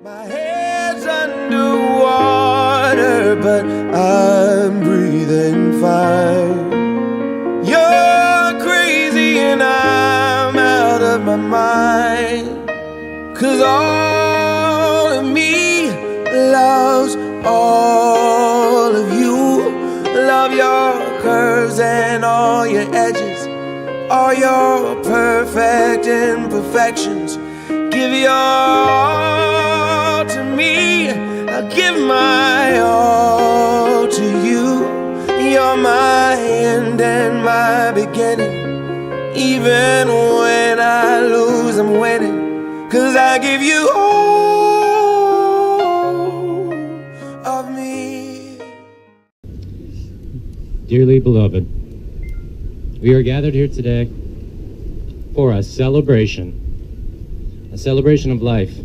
My head's underwater, but I'm breathing fine. You're crazy and I'm out of my mind. 'Cause all of me loves all of you. Love your curves and all your edges, all your perfect imperfections. Give your all to me, I'll give my all to you. You're my end and my beginning. Even when I lose, I'm winning. 'Cause I give you all of me. Dearly beloved, we are gathered here today for a celebration of life,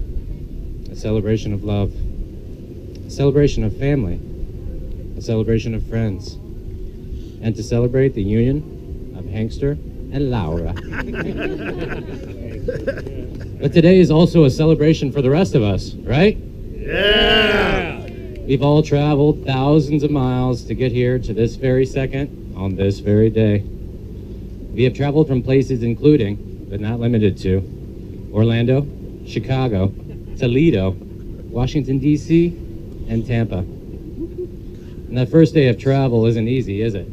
a celebration of love, a celebration of family, a celebration of friends, and to celebrate the union of Hankster and Laura. But today is also a celebration for the rest of us, right? Yeah! We've all traveled thousands of miles to get here to this very second, on this very day. We have traveled from places including, but not limited to, Orlando, Chicago, Toledo, Washington, D.C., and Tampa. And that first day of travel isn't easy, is it?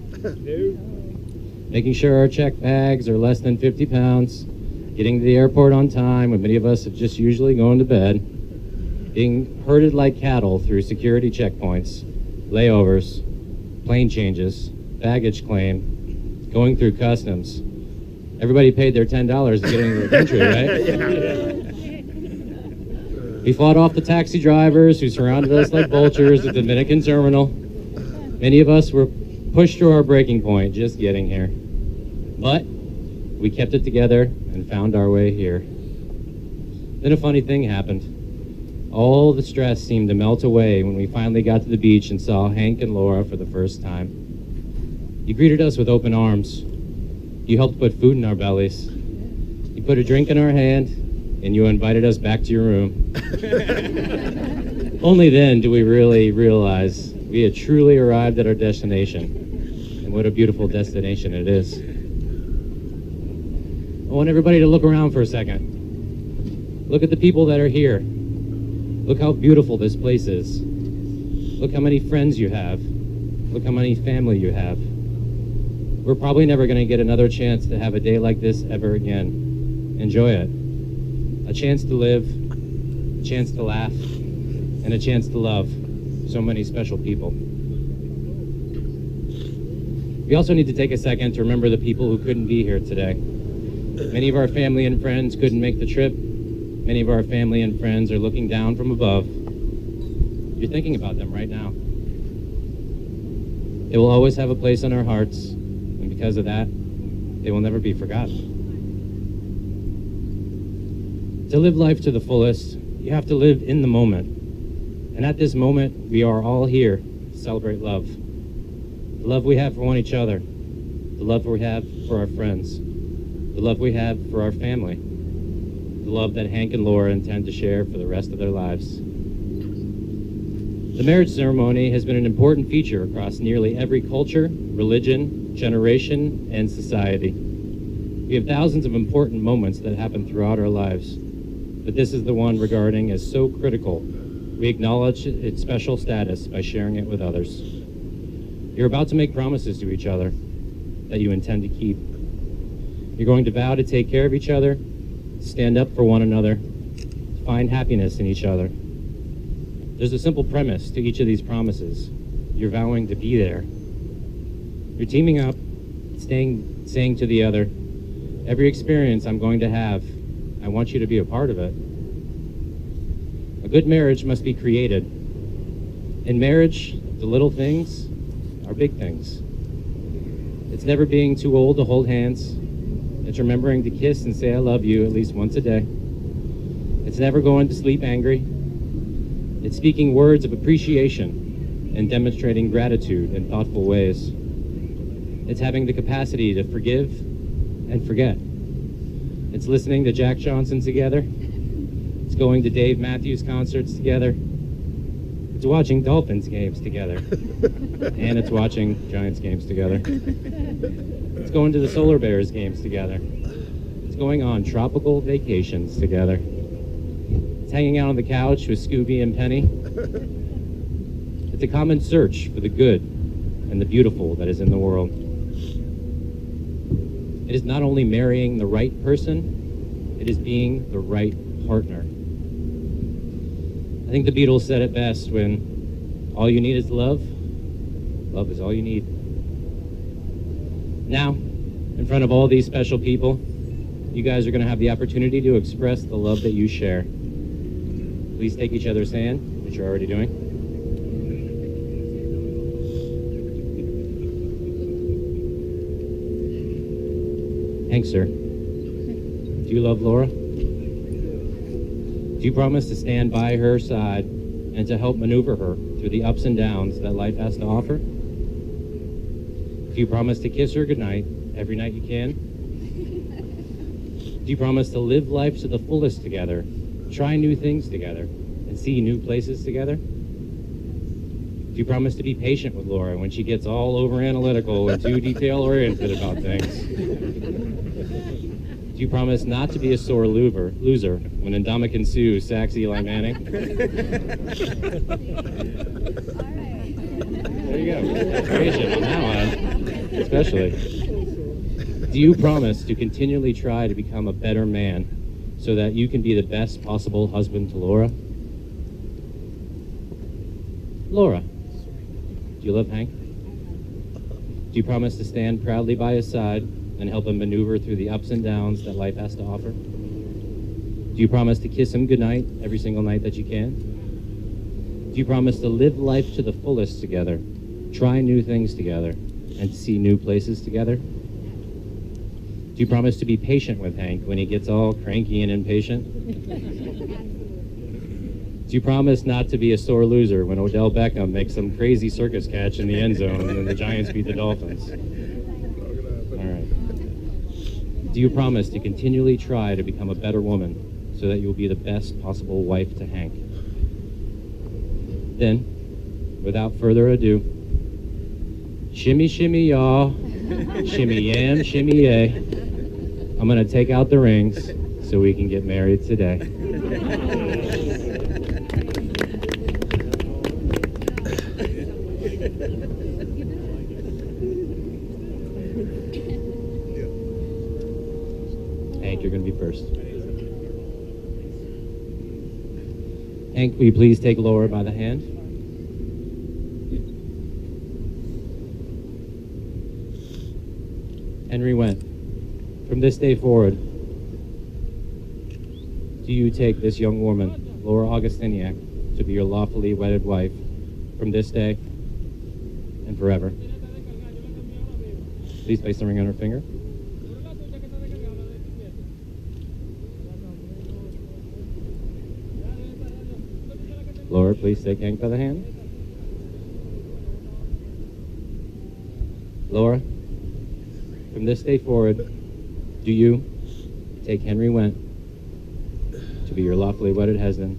Making sure our check bags are less than 50 pounds, getting to the airport on time when many of us have just usually gone to bed, being herded like cattle through security checkpoints, layovers, plane changes, baggage claim, going through customs. Everybody paid their $10 to get into the country, right? We fought off the taxi drivers who surrounded us like vultures at the Dominican terminal. Many of us were pushed to our breaking point just getting here. But we kept it together and found our way here. Then a funny thing happened. All the stress seemed to melt away when we finally got to the beach and saw Hank and Laura for the first time. You greeted us with open arms. You helped put food in our bellies. You put a drink in our hand, and you invited us back to your room. Only then do we really realize we had truly arrived at our destination, and what a beautiful destination it is. I want everybody to look around for a second. Look at the people that are here. Look how beautiful this place is. Look how many friends you have. Look how many family you have. We're probably never going to get another chance to have a day like this ever again. Enjoy it. A chance to live, a chance to laugh, and a chance to love so many special people. We also need to take a second to remember the people who couldn't be here today. Many of our family and friends couldn't make the trip. Many of our family and friends are looking down from above. You're thinking about them right now. They will always have a place in our hearts, and because of that, they will never be forgotten. To live life to the fullest, you have to live in the moment. And at this moment, we are all here to celebrate love. The love we have for one each other, the love we have for our friends, the love we have for our family, the love that Hank and Laura intend to share for the rest of their lives. The marriage ceremony has been an important feature across nearly every culture, religion, generation, and society. We have thousands of important moments that happen throughout our lives, but this is the one regarding as so critical. We acknowledge its special status by sharing it with others. You're about to make promises to each other that you intend to keep. You're going to vow to take care of each other, stand up for one another, to find happiness in each other. There's a simple premise to each of these promises. You're vowing to be there. You're teaming up, saying to the other, every experience I'm going to have, I want you to be a part of it. A good marriage must be created. In marriage, the little things are big things. It's never being too old to hold hands. It's remembering to kiss and say I love you at least once a day. It's never going to sleep angry. It's speaking words of appreciation and demonstrating gratitude in thoughtful ways. It's having the capacity to forgive and forget. It's listening to Jack Johnson together. It's going to Dave Matthews concerts together. It's watching Dolphins games together. And it's watching Giants games together. It's going to the Solar Bears games together. It's going on tropical vacations together. It's hanging out on the couch with Scooby and Penny. It's a common search for the good and the beautiful that is in the world. It is not only marrying the right person, it is being the right partner. I think the Beatles said it best when all you need is love. Love is all you need. Now, in front of all these special people, you guys are going to have the opportunity to express the love that you share. Please take each other's hand, which you're already doing. Hank, sir, do you love Laura? Do you promise to stand by her side and to help maneuver her through the ups and downs that life has to offer? Do you promise to kiss her goodnight every night you can? Do you promise to live life to the fullest together, try new things together, and see new places together? Do you promise to be patient with Laura when she gets all over analytical and too detail-oriented about things? Do you promise not to be a sore loser when Ndamukong Suh sacks Eli Manning? There you go. Patient on that one, especially. Do you promise to continually try to become a better man so that you can be the best possible husband to Laura? Laura, do you love Hank? Do you promise to stand proudly by his side and help him maneuver through the ups and downs that life has to offer? Do you promise to kiss him goodnight every single night that you can? Do you promise to live life to the fullest together, try new things together, and see new places together? Do you promise to be patient with Hank when he gets all cranky and impatient? Do you promise not to be a sore loser when Odell Beckham makes some crazy circus catch in the end zone and the Giants beat the Dolphins? All right. Do you promise to continually try to become a better woman so that you'll be the best possible wife to Hank? Then, without further ado, shimmy, shimmy, y'all. Shimmy, yam, shimmy, yay. I'm going to take out the rings so we can get married today. Hank, you're going to be first. Hank, will you please take Laura by the hand? Henry Wendt, from this day forward, do you take this young woman, Laura Augustiniak, to be your lawfully wedded wife from this day and forever? Please place the ring on her finger. Laura, please take Hank by the hand. Laura, from this day forward, do you take Henry Wendt to be your lawfully wedded husband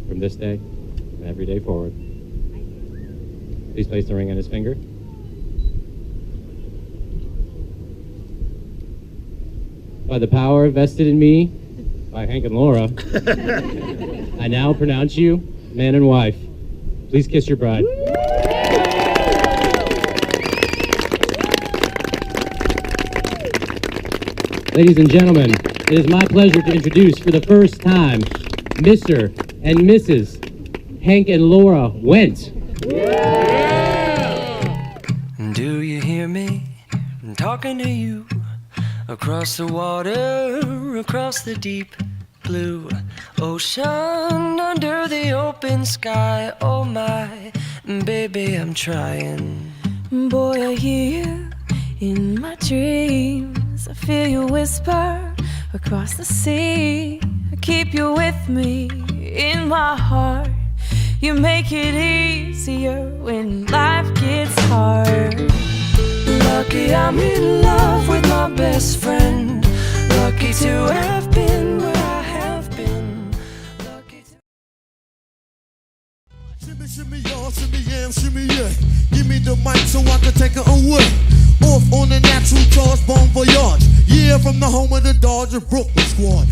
from this day and every day forward? Please place the ring on his finger. By the power vested in me by Hank and Laura, I now pronounce you man and wife. Please kiss your bride. Ladies and gentlemen, it is my pleasure to introduce for the first time Mr. and Mrs. Hank and Laura Wendt. Do you hear me? I'm talking to you across the water, across the deep blue ocean, under the open sky. Oh my, baby, I'm trying. Boy, I hear you in my dreams. I feel you whisper across the sea. I keep you with me in my heart. You make it easier when life gets hard. Lucky I'm in love with my best friend. Lucky to have been where I have been. Shimmy, shimmy, y'all, shimmy, yam, shimmy, yeah. Give me the mic so I can take it away. Off on a natural charge, bon voyage. Yeah, from the home of the Dodger Brooklyn squad.